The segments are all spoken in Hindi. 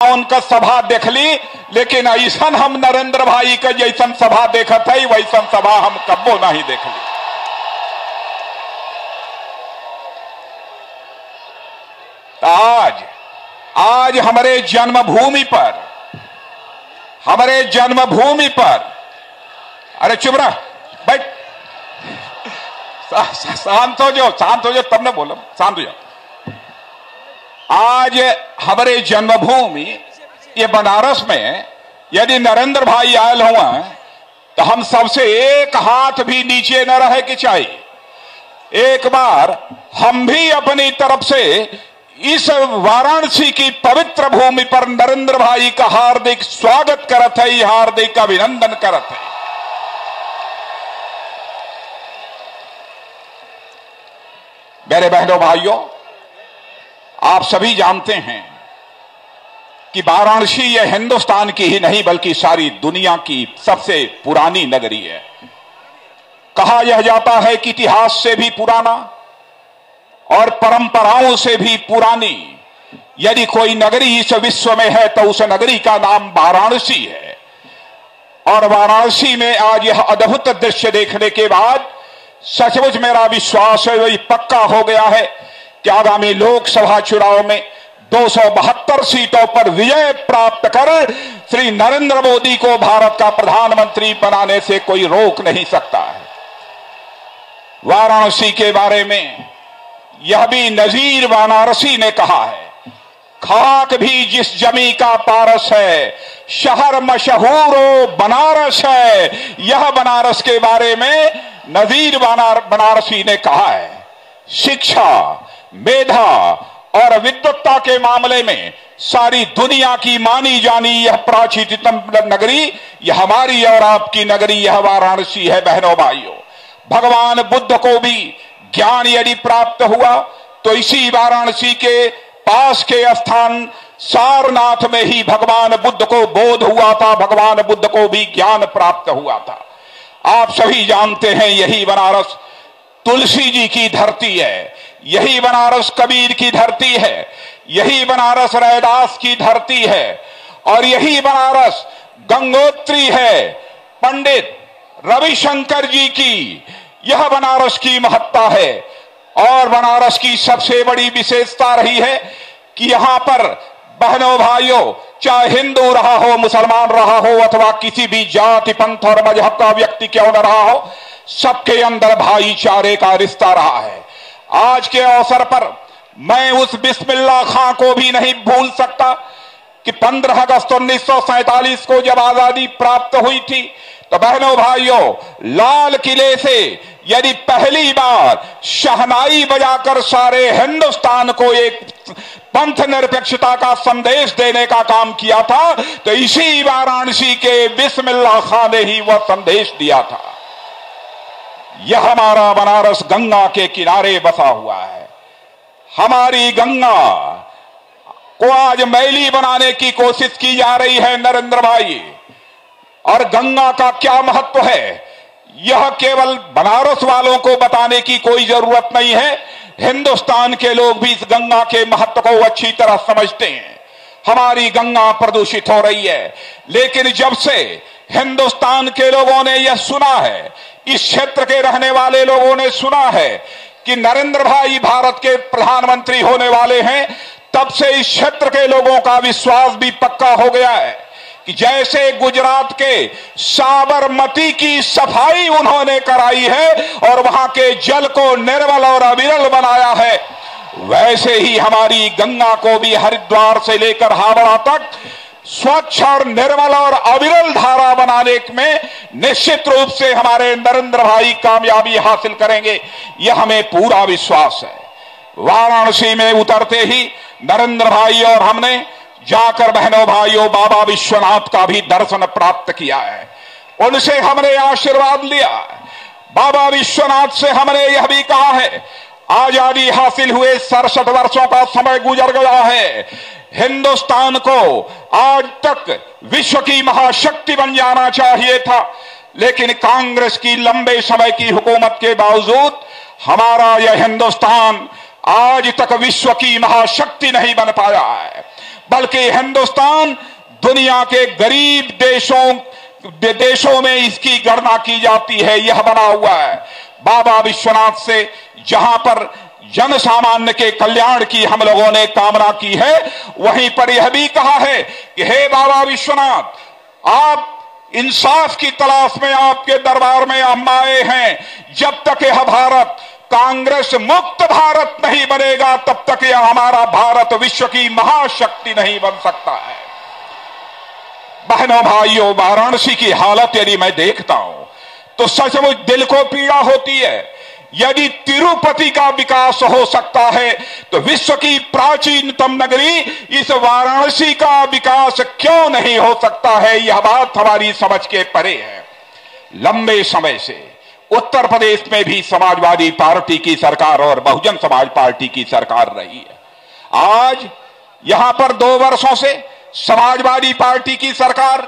उनका सभा देख ली, लेकिन ऐसा हम नरेंद्र भाई का जैसन सभा देखत है वैसन सभा हम कब्बो नहीं देख ली। आज हमारे जन्मभूमि पर अरे चुप रहा, बैठ, शांत हो जाओ तब न बोलो, शांत हो जाओ। आज हमारे जन्मभूमि ये बनारस में यदि नरेंद्र भाई आयल हुआ तो हम सबसे एक हाथ भी नीचे न रहे कि चाहिए। एक बार हम भी अपनी तरफ से इस वाराणसी की पवित्र भूमि पर नरेंद्र भाई का हार्दिक स्वागत करत है, हार्दिक अभिनंदन करत है। मेरे बहनों भाइयों, आप सभी जानते हैं कि वाराणसी यह हिंदुस्तान की ही नहीं बल्कि सारी दुनिया की सबसे पुरानी नगरी है। कहा यह जाता है कि इतिहास से भी पुराना और परंपराओं से भी पुरानी यदि कोई नगरी इस विश्व में है तो उस नगरी का नाम वाराणसी है। और वाराणसी में आज यह अद्भुत दृश्य देखने के बाद सचमुच मेरा विश्वास है, वही पक्का हो गया है कि आगामी लोकसभा चुनाव में 272 सीटों पर विजय प्राप्त कर श्री नरेंद्र मोदी को भारत का प्रधानमंत्री बनाने से कोई रोक नहीं सकता है। वाराणसी के बारे में यह भी नजीर वाराणसी ने कहा है, खाक भी जिस जमी का पारस है, शहर मशहूरो बनारस है। यह बनारस के बारे में नजीर बनारसी ने कहा है। शिक्षा, मेधा और विद्वत्ता के मामले में सारी दुनिया की मानी जानी यह प्राचीनतम नगरी, यह हमारी और आपकी नगरी, यह वाराणसी है। बहनों भाइयों, भगवान बुद्ध को भी ज्ञान यदि प्राप्त हुआ तो इसी वाराणसी के पास के स्थान सारनाथ में ही भगवान बुद्ध को बोध हुआ था, भगवान बुद्ध को भी ज्ञान प्राप्त हुआ था। आप सभी जानते हैं यही बनारस तुलसी जी की धरती है, यही बनारस कबीर की धरती है, यही बनारस रैदास की धरती है और यही बनारस गंगोत्री है, पंडित रविशंकर जी की। यह बनारस की महत्ता है और बनारस की सबसे बड़ी विशेषता रही है कि यहां पर बहनों भाइयों, चाहे हिंदू रहा हो, मुसलमान रहा हो अथवा किसी भी जाति पंथ और मजहब का व्यक्ति क्यों न रहा हो, सबके अंदर भाईचारे का रिश्ता रहा है। आज के अवसर पर मैं उस बिस्मिल्लाह खां को भी नहीं भूल सकता कि 15 अगस्त 1947 को जब आजादी प्राप्त हुई थी तो बहनों भाइयों, लाल किले से यदि पहली बार शहनाई बजाकर सारे हिंदुस्तान को एक पंथ निरपेक्षता का संदेश देने का काम किया था तो इसी वाराणसी के बिस्मिल्लाह खां ने ही वह संदेश दिया था। यह हमारा बनारस गंगा के किनारे बसा हुआ है। हमारी गंगा को आज मैली बनाने की कोशिश की जा रही है नरेंद्र भाई। और गंगा का क्या महत्व है यह केवल बनारस वालों को बताने की कोई जरूरत नहीं है, हिंदुस्तान के लोग भी इस गंगा के महत्व को अच्छी तरह समझते हैं। हमारी गंगा प्रदूषित हो रही है, लेकिन जब से हिंदुस्तान के लोगों ने यह सुना है, इस क्षेत्र के रहने वाले लोगों ने सुना है कि नरेंद्र भाई भारत के प्रधानमंत्री होने वाले हैं, तब से इस क्षेत्र के लोगों का विश्वास भी पक्का हो गया है कि जैसे गुजरात के साबरमती की सफाई उन्होंने कराई है और वहां के जल को निर्मल और अविरल बनाया है, वैसे ही हमारी गंगा को भी हरिद्वार से लेकर हावड़ा तक स्वच्छ और निर्मल और अविरल धारा बनाने में निश्चित रूप से हमारे नरेंद्र भाई कामयाबी हासिल करेंगे, यह हमें पूरा विश्वास है। वाराणसी में उतरते ही नरेंद्र भाई और हमने जाकर बहनों भाइयों बाबा विश्वनाथ का भी दर्शन प्राप्त किया है, उनसे हमने आशीर्वाद लिया। बाबा विश्वनाथ से हमने यह भी कहा है, आजादी हासिल हुए 67 वर्षों का समय गुजर गया है, हिंदुस्तान को आज तक विश्व की महाशक्ति बन जाना चाहिए था, लेकिन कांग्रेस की लंबे समय की हुकूमत के बावजूद हमारा यह हिंदुस्तान आज तक विश्व की महाशक्ति नहीं बन पाया है। बल्कि हिंदुस्तान दुनिया के गरीब देशों में इसकी गणना की जाती है। यह बना हुआ है। बाबा विश्वनाथ से जहां पर जन सामान्य के कल्याण की हम लोगों ने कामना की है, वहीं पर यह भी कहा है कि हे बाबा विश्वनाथ, आप इंसाफ की तलाश में आपके दरबार में हम आए हैं। जब तक यह भारत कांग्रेस मुक्त भारत नहीं बनेगा, तब तक यह हमारा भारत विश्व की महाशक्ति नहीं बन सकता है। बहनों भाइयों, वाराणसी की हालत यदि मैं देखता हूं तो सचमुच दिल को पीड़ा होती है। यदि तिरुपति का विकास हो सकता है तो विश्व की प्राचीनतम नगरी इस वाराणसी का विकास क्यों नहीं हो सकता है? यह बात हमारी समझ के परे है। लंबे समय से उत्तर प्रदेश में भी समाजवादी पार्टी की सरकार और बहुजन समाज पार्टी की सरकार रही है। आज यहां पर 2 वर्षों से समाजवादी पार्टी की सरकार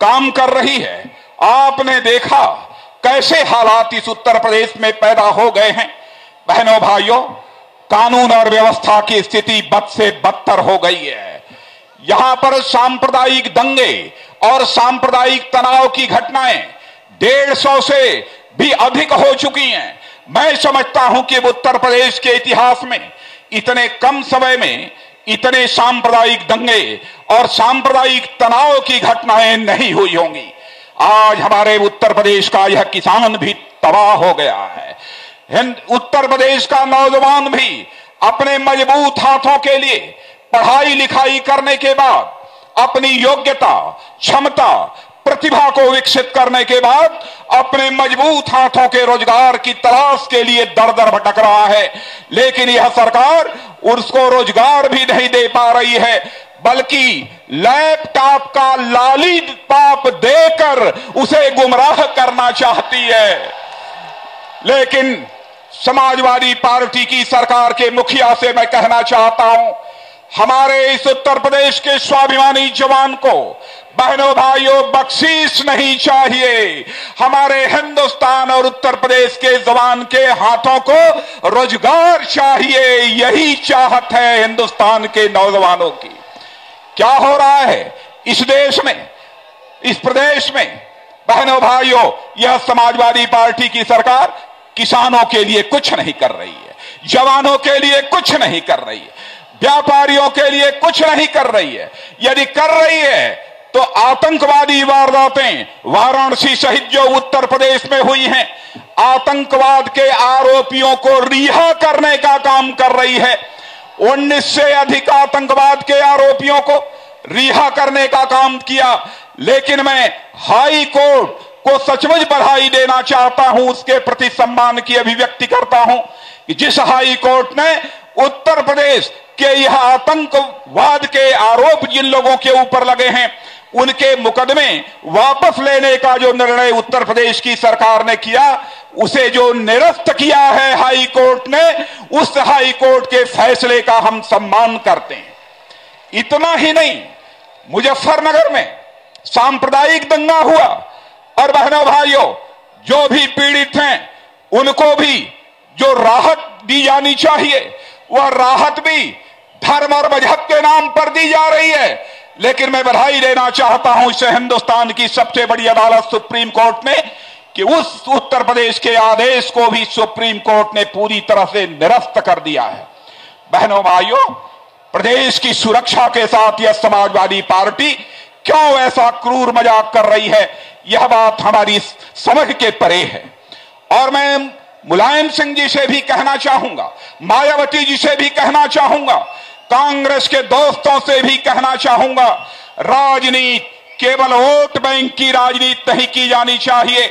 काम कर रही है। आपने देखा कैसे हालात इस उत्तर प्रदेश में पैदा हो गए हैं। बहनों भाइयों, कानून और व्यवस्था की स्थिति बद से बदतर हो गई है। यहां पर सांप्रदायिक दंगे और सांप्रदायिक तनाव की घटनाएं 150 से भी अधिक हो चुकी हैं। मैं समझता हूं कि उत्तर प्रदेश के इतिहास में इतने कम समय में इतने सांप्रदायिक दंगे और सांप्रदायिक तनाव की घटनाएं नहीं हुई होंगी। आज हमारे उत्तर प्रदेश का यह किसान भी तबाह हो गया है। उत्तर प्रदेश का नौजवान भी अपने मजबूत हाथों के लिए पढ़ाई लिखाई करने के बाद, अपनी योग्यता, क्षमता, प्रतिभा को विकसित करने के बाद अपने मजबूत हाथों के रोजगार की तलाश के लिए दर दर भटक रहा है। लेकिन यह सरकार उसको रोजगार भी नहीं दे पा रही है, बल्कि लैपटॉप का लॉलीपॉप देकर उसे गुमराह करना चाहती है। लेकिन समाजवादी पार्टी की सरकार के मुखिया से मैं कहना चाहता हूं, हमारे इस उत्तर प्रदेश के स्वाभिमानी जवान को, बहनों भाइयों, बख्शीश नहीं चाहिए। हमारे हिंदुस्तान और उत्तर प्रदेश के जवान के हाथों को रोजगार चाहिए। यही चाहत है हिंदुस्तान के नौजवानों की। क्या हो रहा है इस देश में, इस प्रदेश में? बहनों भाइयों, यह समाजवादी पार्टी की सरकार किसानों के लिए कुछ नहीं कर रही है, जवानों के लिए कुछ नहीं कर रही है, व्यापारियों के लिए कुछ नहीं कर रही है। यदि कर रही है तो आतंकवादी वारदातें वाराणसी सहित जो उत्तर प्रदेश में हुई हैं, आतंकवाद के आरोपियों को रिहा करने का काम कर रही है। 19 से अधिक आतंकवाद के आरोपियों को रिहा करने का काम किया। लेकिन मैं हाई कोर्ट को सचमुच बधाई देना चाहता हूं, उसके प्रति सम्मान की अभिव्यक्ति करता हूं कि जिस हाई कोर्ट ने उत्तर प्रदेश के यह आतंकवाद के आरोप जिन लोगों के ऊपर लगे हैं, उनके मुकदमे वापस लेने का जो निर्णय उत्तर प्रदेश की सरकार ने किया, उसे जो निरस्त किया है हाई कोर्ट ने, उस हाई कोर्ट के फैसले का हम सम्मान करते हैं। इतना ही नहीं, मुजफ्फरनगर में सांप्रदायिक दंगा हुआ और बहनों भाइयों, जो भी पीड़ित हैं उनको भी जो राहत दी जानी चाहिए, वह राहत भी धर्म और मजहब के नाम पर दी जा रही है। लेकिन मैं बधाई देना चाहता हूं इसे हिंदुस्तान की सबसे बड़ी अदालत सुप्रीम कोर्ट ने कि उस उत्तर प्रदेश के आदेश को भी सुप्रीम कोर्ट ने पूरी तरह से निरस्त कर दिया है। बहनों भाइयों, प्रदेश की सुरक्षा के साथ यह समाजवादी पार्टी क्यों ऐसा क्रूर मजाक कर रही है, यह बात हमारी समझ के परे है। और मैं मुलायम सिंह जी से भी कहना चाहूंगा, मायावती जी से भी कहना चाहूंगा, कांग्रेस के दोस्तों से भी कहना चाहूंगा, राजनीति केवल वोट बैंक की राजनीति नहीं की जानी चाहिए।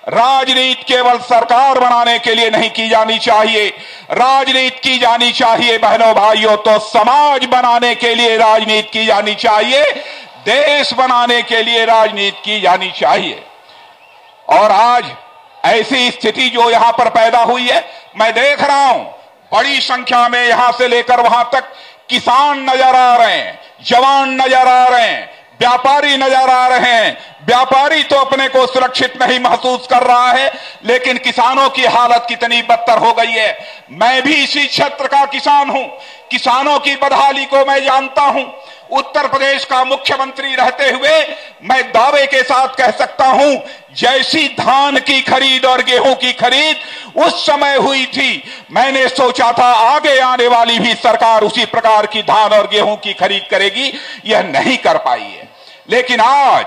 राजनीति केवल सरकार बनाने के लिए नहीं की जानी चाहिए। राजनीति की जानी चाहिए बहनों भाइयों तो समाज बनाने के लिए राजनीति की जानी चाहिए, देश बनाने के लिए राजनीति की जानी चाहिए। और आज ऐसी स्थिति जो यहां पर पैदा हुई है, मैं देख रहा हूं बड़ी संख्या में यहां से लेकर वहां तक किसान नजर आ रहे हैं, जवान नजर आ रहे हैं, व्यापारी नजर आ रहे हैं। व्यापारी तो अपने को सुरक्षित नहीं महसूस कर रहा है, लेकिन किसानों की हालत कितनी बदतर हो गई है। मैं भी इसी क्षेत्र का किसान हूं, किसानों की बदहाली को मैं जानता हूं। उत्तर प्रदेश का मुख्यमंत्री रहते हुए मैं दावे के साथ कह सकता हूं, जैसी धान की खरीद और गेहूं की खरीद उस समय हुई थी, मैंने सोचा था आगे आने वाली भी सरकार उसी प्रकार की धान और गेहूं की खरीद करेगी, यह नहीं कर पाई है। लेकिन आज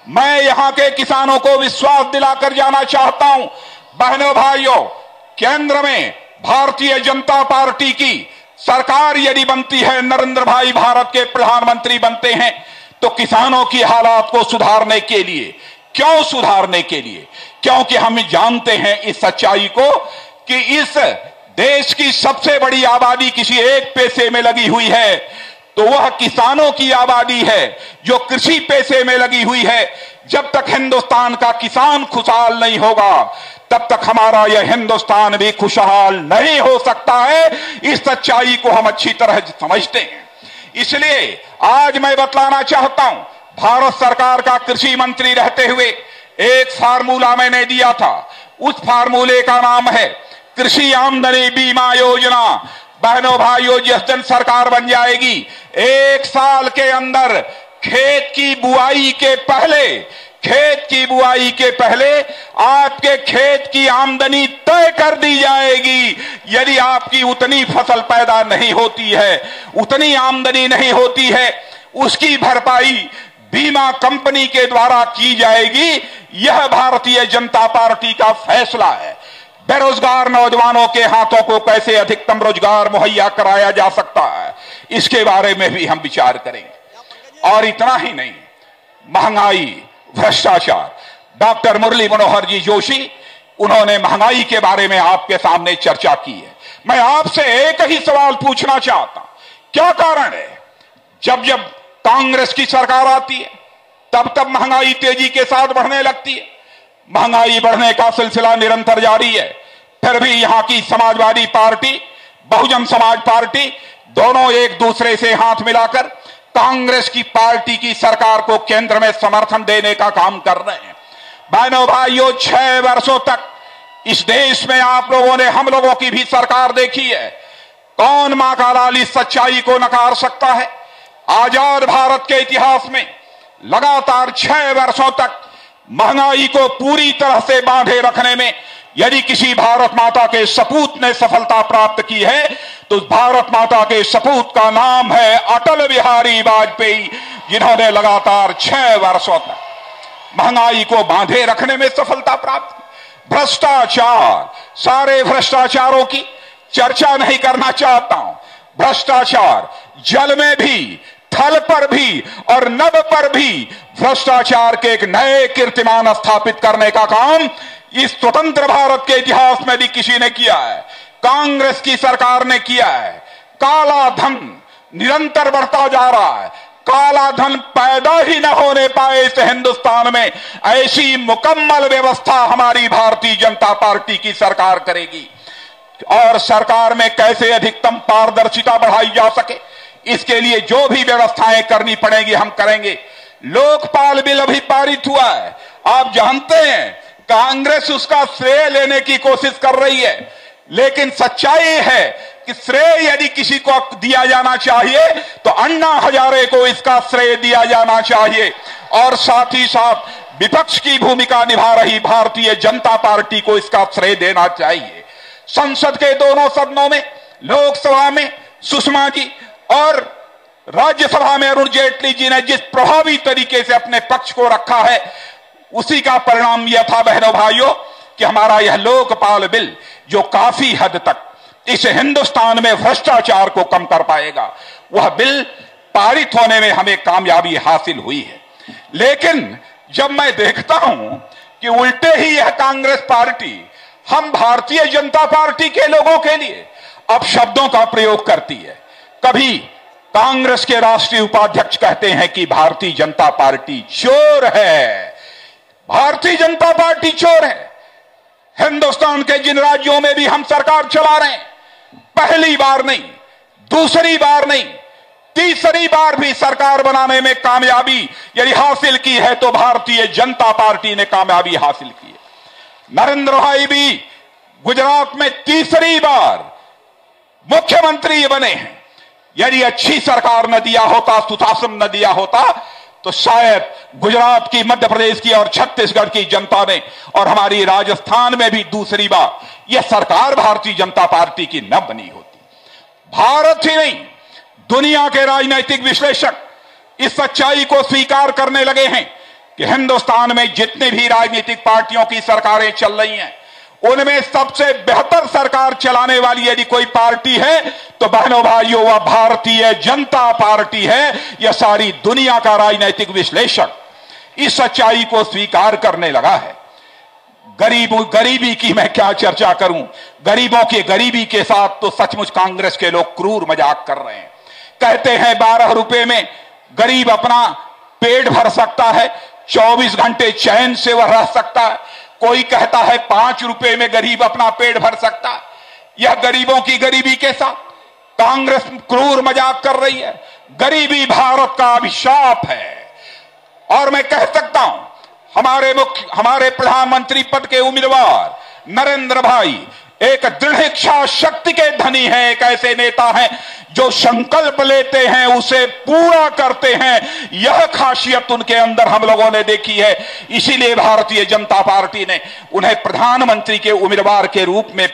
मैं यहां के किसानों को विश्वास दिलाकर जाना चाहता हूं, बहनों भाइयों, केंद्र में भारतीय जनता पार्टी की सरकार यदि बनती है, नरेंद्र भाई भारत के प्रधानमंत्री बनते हैं, तो किसानों की हालात को सुधारने के लिए, क्यों सुधारने के लिए? क्योंकि हम जानते हैं इस सच्चाई को कि इस देश की सबसे बड़ी आबादी किसी एक पेशे में लगी हुई है, तो वह किसानों की आबादी है जो कृषि पेशे में लगी हुई है। जब तक हिंदुस्तान का किसान खुशहाल नहीं होगा, तब तक हमारा यह हिंदुस्तान भी खुशहाल नहीं हो सकता है। इस सच्चाई को हम अच्छी तरह समझते हैं। इसलिए आज मैं बतलाना चाहता हूं, भारत सरकार का कृषि मंत्री रहते हुए एक फार्मूला मैंने दिया था। उस फार्मूले का नाम है कृषि आमदनी बीमा योजना। बहनों भाइयों, जिस दिन सरकार बन जाएगी, 1 साल के अंदर खेत की बुआई के पहले आपके खेत की आमदनी तय कर दी जाएगी। यदि आपकी उतनी फसल पैदा नहीं होती है, उतनी आमदनी नहीं होती है, उसकी भरपाई बीमा कंपनी के द्वारा की जाएगी। यह भारतीय जनता पार्टी का फैसला है। बेरोजगार नौजवानों के हाथों को कैसे अधिकतम रोजगार मुहैया कराया जा सकता है, इसके बारे में भी हम विचार करेंगे। और इतना ही नहीं, महंगाई, भ्रष्टाचार, डॉक्टर मुरली मनोहर जी जोशी, उन्होंने महंगाई के बारे में आपके सामने चर्चा की है। मैं आपसे एक ही सवाल पूछना चाहता हूं, क्या कारण है जब जब कांग्रेस की सरकार आती है, तब महंगाई तेजी के साथ बढ़ने लगती है? महंगाई बढ़ने का सिलसिला निरंतर जारी है। फिर भी यहां की समाजवादी पार्टी, बहुजन समाज पार्टी, दोनों एक दूसरे से हाथ मिलाकर कांग्रेस की पार्टी की सरकार को केंद्र में समर्थन देने का काम कर रहे हैं। बहनों भाइयों, 6 वर्षों तक इस देश में आप लोगों ने, हम लोगों की भी सरकार देखी है। कौन मां का लाल इस सच्चाई को नकार सकता है? आजाद भारत के इतिहास में लगातार 6 वर्षों तक महंगाई को पूरी तरह से बांधे रखने में यदि किसी भारत माता के सपूत ने सफलता प्राप्त की है, तो भारत माता के सपूत का नाम है अटल बिहारी वाजपेयी, जिन्होंने लगातार 6 वर्षों तक महंगाई को बांधे रखने में सफलता प्राप्त की। भ्रष्टाचार, सारे भ्रष्टाचारों की चर्चा नहीं करना चाहता हूं। भ्रष्टाचार जल में भी, थल पर भी और नभ पर भी भ्रष्टाचार के एक नए कीर्तिमान स्थापित करने का काम इस स्वतंत्र भारत के इतिहास में भी किसी ने किया है, कांग्रेस की सरकार ने किया है। काला धन निरंतर बढ़ता जा रहा है। काला धन पैदा ही न होने पाए इस हिंदुस्तान में, ऐसी मुकम्मल व्यवस्था हमारी भारतीय जनता पार्टी की सरकार करेगी। और सरकार में कैसे अधिकतम पारदर्शिता बढ़ाई जा सके, इसके लिए जो भी व्यवस्थाएं करनी पड़ेगी हम करेंगे। लोकपाल बिल अभी पारित हुआ है। आप जानते हैं कांग्रेस उसका श्रेय लेने की कोशिश कर रही है, लेकिन सच्चाई है कि श्रेय यदि किसी को दिया जाना चाहिए तो अन्ना हजारे को इसका श्रेय दिया जाना चाहिए। और साथ ही साथ विपक्ष की भूमिका निभा रही भारतीय जनता पार्टी को इसका श्रेय देना चाहिए। संसद के दोनों सदनों में, लोकसभा में सुषमा जी और राज्यसभा में अरुण जेटली जी ने जिस प्रभावी तरीके से अपने पक्ष को रखा है, उसी का परिणाम यह था बहनों भाइयों कि हमारा यह लोकपाल बिल, जो काफी हद तक इस हिंदुस्तान में भ्रष्टाचार को कम कर पाएगा, वह बिल पारित होने में हमें कामयाबी हासिल हुई है। लेकिन जब मैं देखता हूं कि उल्टे ही यह कांग्रेस पार्टी हम भारतीय जनता पार्टी के लोगों के लिए अपशब्दों का प्रयोग करती है। कभी कांग्रेस के राष्ट्रीय उपाध्यक्ष कहते हैं कि भारतीय जनता पार्टी चोर है, भारतीय जनता पार्टी चोर है। हिंदुस्तान के जिन राज्यों में भी हम सरकार चला रहे हैं, पहली बार नहीं, दूसरी बार नहीं, तीसरी बार भी सरकार बनाने में कामयाबी यदि हासिल की है तो भारतीय जनता पार्टी ने कामयाबी हासिल की है। नरेंद्र भाई भी गुजरात में तीसरी बार मुख्यमंत्री बने हैं। यदि अच्छी सरकार न दिया होता, सुशासन न दिया होता, तो शायद गुजरात की, मध्य प्रदेश की और छत्तीसगढ़ की जनता ने और हमारी राजस्थान में भी दूसरी बार यह सरकार भारतीय जनता पार्टी की न बनी होती। भारत ही नहीं, दुनिया के राजनीतिक विश्लेषक इस सच्चाई को स्वीकार करने लगे हैं कि हिंदुस्तान में जितनी भी राजनीतिक पार्टियों की सरकारें चल रही हैं, उनमें सबसे बेहतर सरकार चलाने वाली यदि कोई पार्टी है तो बहनों भाइयों वह भारतीय जनता पार्टी है। यह सारी दुनिया का राजनीतिक विश्लेषक इस सच्चाई को स्वीकार करने लगा है। गरीबी की मैं क्या चर्चा करूं, गरीबों की गरीबी के साथ तो सचमुच कांग्रेस के लोग क्रूर मजाक कर रहे हैं। कहते हैं 12 रुपए में गरीब अपना पेट भर सकता है, 24 घंटे चैन से वह रह सकता है। कोई कहता है 5 रुपए में गरीब अपना पेट भर सकता है। यह गरीबों की गरीबी के साथ कांग्रेस क्रूर मजाक कर रही है। गरीबी भारत का अभिशाप है। और मैं कह सकता हूं हमारे प्रधानमंत्री पद के उम्मीदवार नरेंद्र भाई एक दृढ़ इच्छा शक्ति के धनी हैं, एक ऐसे नेता हैं जो संकल्प लेते हैं उसे पूरा करते हैं। यह खासियत उनके अंदर हम लोगों ने देखी है। इसीलिए भारतीय जनता पार्टी ने उन्हें प्रधानमंत्री के उम्मीदवार के रूप में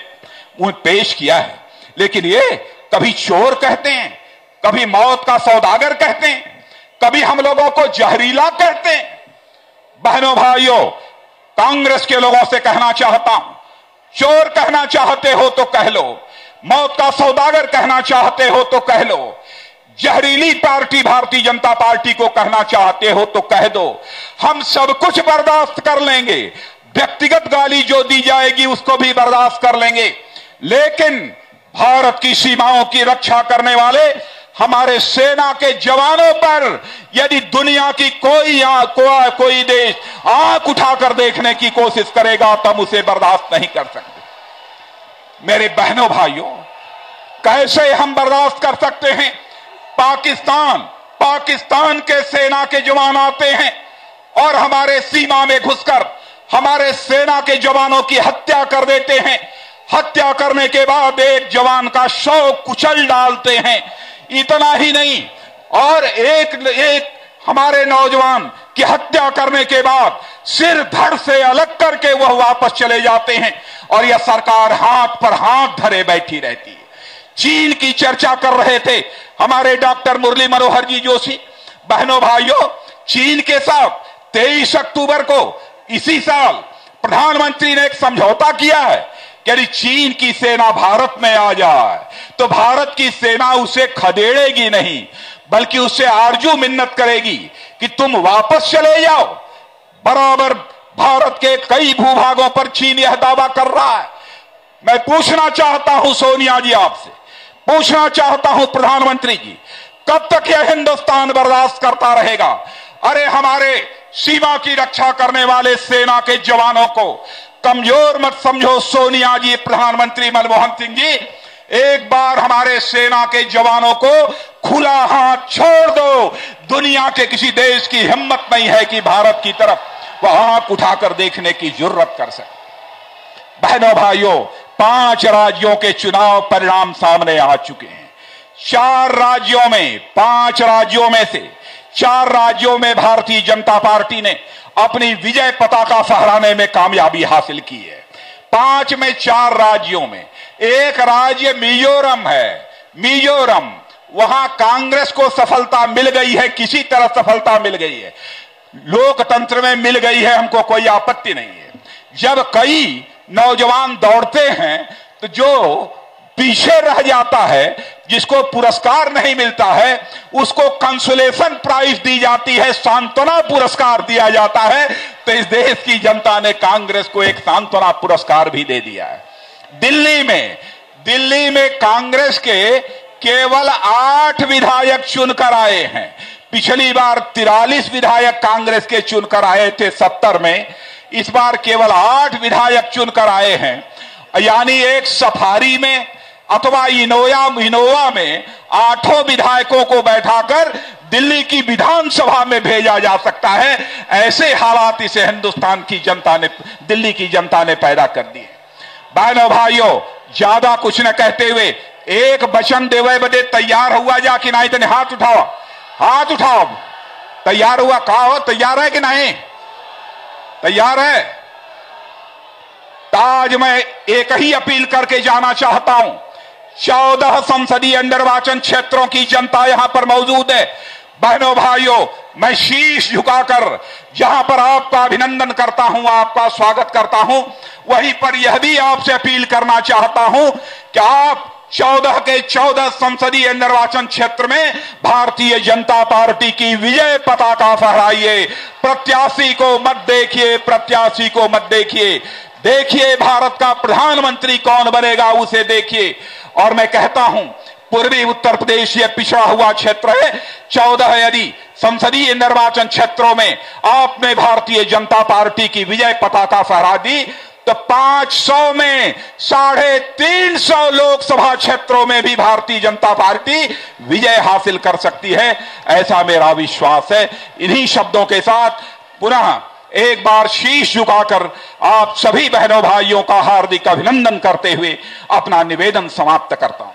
पेश किया है। लेकिन ये कभी चोर कहते हैं, कभी मौत का सौदागर कहते हैं, कभी हम लोगों को जहरीला कहते हैं। बहनों भाइयों, कांग्रेस के लोगों से कहना चाहता हूं, चोर कहना चाहते हो तो कह लो, मौत का सौदागर कहना चाहते हो तो कह लो, जहरीली पार्टी भारतीय जनता पार्टी को कहना चाहते हो तो कह दो, हम सब कुछ बर्दाश्त कर लेंगे। व्यक्तिगत गाली जो दी जाएगी उसको भी बर्दाश्त कर लेंगे, लेकिन भारत की सीमाओं की रक्षा करने वाले हमारे सेना के जवानों पर यदि दुनिया की कोई देश आंख उठाकर देखने की कोशिश करेगा तो हम उसे बर्दाश्त नहीं कर सकते। मेरे बहनों भाइयों, कैसे हम बर्दाश्त कर सकते हैं? पाकिस्तान के सेना के जवान आते हैं और हमारे सीमा में घुसकर हमारे सेना के जवानों की हत्या कर देते हैं। हत्या करने के बाद एक जवान का शव कुचल डालते हैं। इतना ही नहीं, और एक हमारे नौजवान की हत्या करने के बाद सिर धड़ से अलग करके वह वापस चले जाते हैं और यह सरकार हाथ पर हाथ धरे बैठी रहती है। चीन की चर्चा कर रहे थे हमारे डॉक्टर मुरली मनोहर जी जोशी। बहनों भाइयों, चीन के साथ 23 अक्टूबर को इसी साल प्रधानमंत्री ने एक समझौता किया है कि यदि चीन की सेना भारत में आ जाए तो भारत की सेना उसे खदेड़ेगी नहीं, बल्कि उससे आरजू मिन्नत करेगी कि तुम वापस चले जाओ। बराबर भारत के कई भूभागों पर चीन यह दावा कर रहा है। मैं पूछना चाहता हूं सोनिया जी, आपसे पूछना चाहता हूं प्रधानमंत्री जी, कब तक यह हिंदुस्तान बर्दाश्त करता रहेगा? अरे हमारे सीमा की रक्षा करने वाले सेना के जवानों को कमजोर मत समझो सोनिया जी, प्रधानमंत्री मनमोहन सिंह जी। एक बार हमारे सेना के जवानों को खुला हाथ छोड़ दो। दुनिया के किसी देश की हिम्मत नहीं है कि भारत की तरफ वह आंख उठाकर देखने की जरूरत कर सके। बहनों भाइयों, 5 राज्यों के चुनाव परिणाम सामने आ चुके हैं। 4 राज्यों में, 5 राज्यों में से 4 राज्यों में भारतीय जनता पार्टी ने अपनी विजय पताका फहराने में कामयाबी हासिल की है। 5 में 4 राज्यों में एक राज्य मिजोरम है। मिजोरम, वहां कांग्रेस को सफलता मिल गई है, किसी तरह सफलता मिल गई है, लोकतंत्र में मिल गई है, हमको कोई आपत्ति नहीं है। जब कई नौजवान दौड़ते हैं तो जो पीछे रह जाता है, जिसको पुरस्कार नहीं मिलता है, उसको कंसोलेशन प्राइज दी जाती है, सांत्वना पुरस्कार दिया जाता है। तो इस देश की जनता ने कांग्रेस को एक सांत्वना पुरस्कार भी दे दिया है। दिल्ली में कांग्रेस के केवल 8 विधायक चुनकर आए हैं। पिछली बार 43 विधायक कांग्रेस के चुनकर आए थे 70 में, इस बार केवल 8 विधायक चुनकर आए हैं। यानी एक सफारी में अथवा इनोवा में 8 विधायकों को बैठाकर दिल्ली की विधानसभा में भेजा जा सकता है। ऐसे हालात इसे हिंदुस्तान की जनता ने, दिल्ली की जनता ने पैदा कर दिए। बहनों भाइयों, ज्यादा कुछ न कहते हुए एक वचन देवे बदे तैयार हुआ जा कि नहीं? तने हाथ उठाओ, हाथ उठाओ। तैयार हुआ? कहा हो तैयार है कि नहीं? तैयार है? आज मैं एक ही अपील करके जाना चाहता हूं। 14 संसदीय निर्वाचन क्षेत्रों की जनता यहां पर मौजूद है। बहनों भाइयों, मैं शीश झुकाकर जहां पर आपका अभिनंदन करता हूं, आपका स्वागत करता हूं, वहीं पर यह भी आपसे अपील करना चाहता हूं कि आप 14 के 14 संसदीय निर्वाचन क्षेत्र में भारतीय जनता पार्टी की विजय पताका फहराइए। प्रत्याशी को मत देखिए, प्रत्याशी को मत देखिए, देखिए भारत का प्रधानमंत्री कौन बनेगा उसे देखिए। और मैं कहता हूं, पूर्वी उत्तर प्रदेश ये पिछड़ा हुआ क्षेत्र है। 14 यदि संसदीय निर्वाचन क्षेत्रों में आपने भारतीय जनता पार्टी की विजय पताका फहरा दी तो 500 में 350 लोकसभा क्षेत्रों में भी भारतीय जनता पार्टी विजय हासिल कर सकती है, ऐसा मेरा विश्वास है। इन्हीं शब्दों के साथ पुनः एक बार शीश झुकाकर आप सभी बहनों भाइयों का हार्दिक अभिनंदन करते हुए अपना निवेदन समाप्त करता हूं।